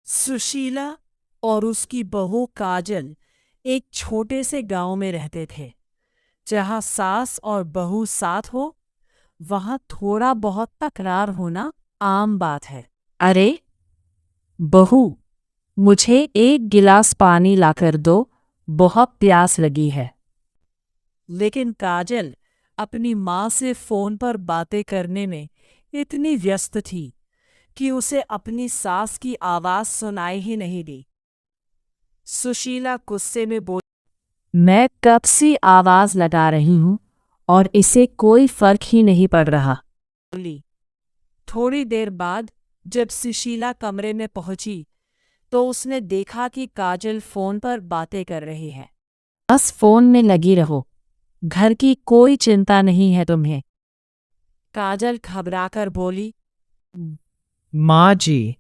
सुशीला और उसकी बहू काजल एक छोटे से गांव में रहते थे। जहां सास और बहू साथ हो, वहां थोड़ा बहुत तकरार होना आम बात है। अरे बहू, मुझे एक गिलास पानी लाकर दो, बहुत प्यास लगी है। लेकिन काजल अपनी माँ से फोन पर बातें करने में इतनी व्यस्त थी कि उसे अपनी सास की आवाज सुनाई ही नहीं दी। सुशीला गुस्से में बोली, मैं कब से आवाज लगा रही हूं और इसे कोई फर्क ही नहीं पड़ रहा। बोली। थोड़ी देर बाद जब सुशीला कमरे में पहुंची तो उसने देखा कि काजल फोन पर बातें कर रही है। बस फोन में लगी रहो, घर की कोई चिंता नहीं है तुम्हें। काजल घबराकर बोली, माँ जी,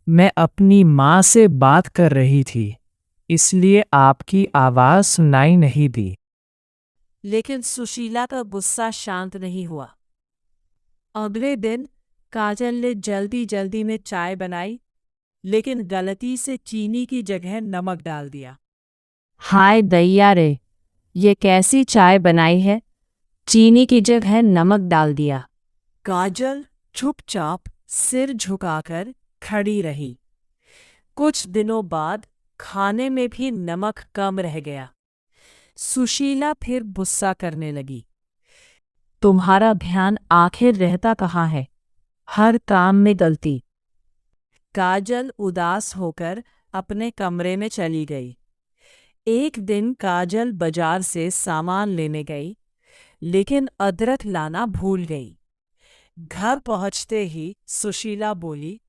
मैं अपनी माँ से बात कर रही थी, इसलिए आपकी आवाज़ सुनाई नहीं दी। लेकिन सुशीला का गुस्सा शांत नहीं हुआ। अगले दिन काजल ने जल्दी जल्दी में चाय बनाई, लेकिन गलती से चीनी की जगह नमक डाल दिया। हाय दैया रे, ये कैसी चाय बनाई है, चीनी की जगह नमक डाल दिया। काजल चुपचाप सिर झुकाकर खड़ी रही। कुछ दिनों बाद खाने में भी नमक कम रह गया। सुशीला फिर गुस्सा करने लगी, तुम्हारा ध्यान आखिर रहता कहाँ है, हर काम में गलती। काजल उदास होकर अपने कमरे में चली गई। एक दिन काजल बाजार से सामान लेने गई, लेकिन अदरक लाना भूल गई। घर पहुंचते ही सुशीला बोली,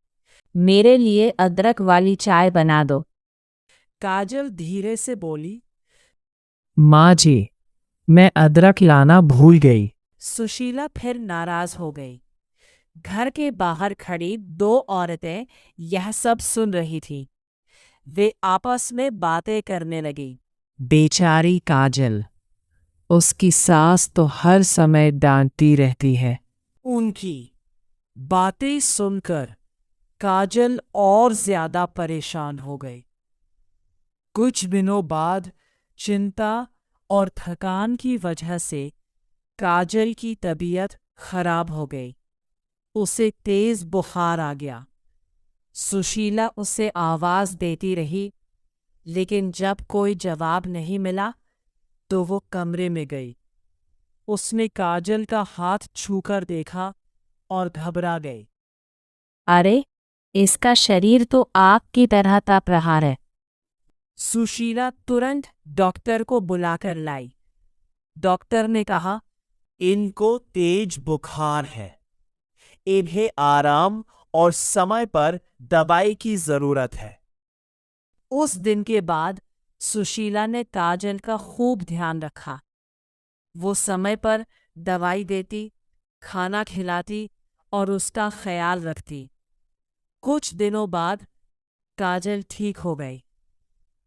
मेरे लिए अदरक वाली चाय बना दो। काजल धीरे से बोली, माँ जी, मैं अदरक लाना भूल गई। सुशीला फिर नाराज हो गई। घर के बाहर खड़ी दो औरतें यह सब सुन रही थीं। वे आपस में बातें करने लगी। बेचारी काजल, उसकी सास तो हर समय डांटती रहती है। उनकी बातें सुनकर काजल और ज्यादा परेशान हो गई। कुछ दिनों बाद चिंता और थकान की वजह से काजल की तबीयत खराब हो गई। उसे तेज बुखार आ गया। सुशीला उसे आवाज देती रही, लेकिन जब कोई जवाब नहीं मिला तो वो कमरे में गई। उसने काजल का हाथ छूकर देखा और घबरा गई। अरे, इसका शरीर तो आग की तरह तप रहा है। सुशीला तुरंत डॉक्टर को बुलाकर लाई। डॉक्टर ने कहा, इनको तेज बुखार है, इन्हें आराम और समय पर दवाई की जरूरत है। उस दिन के बाद सुशीला ने काजल का खूब ध्यान रखा। वो समय पर दवाई देती, खाना खिलाती और उसका ख्याल रखती। कुछ दिनों बाद काजल ठीक हो गई।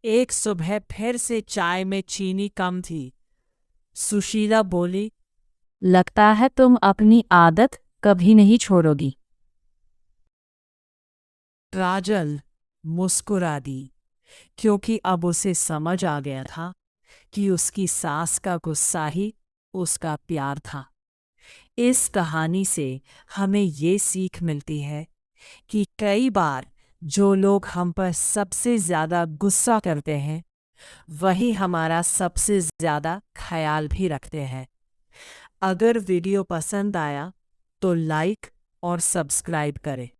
एक सुबह फिर से चाय में चीनी कम थी। सुशीला बोली, लगता है तुम अपनी आदत कभी नहीं छोड़ोगी। काजल मुस्कुरा दी, क्योंकि अब उसे समझ आ गया था कि उसकी सास का गुस्सा ही उसका प्यार था। इस कहानी से हमें ये सीख मिलती है कि कई बार जो लोग हम पर सबसे ज़्यादा गुस्सा करते हैं, वही हमारा सबसे ज़्यादा ख्याल भी रखते हैं। अगर वीडियो पसंद आया तो लाइक और सब्सक्राइब करें।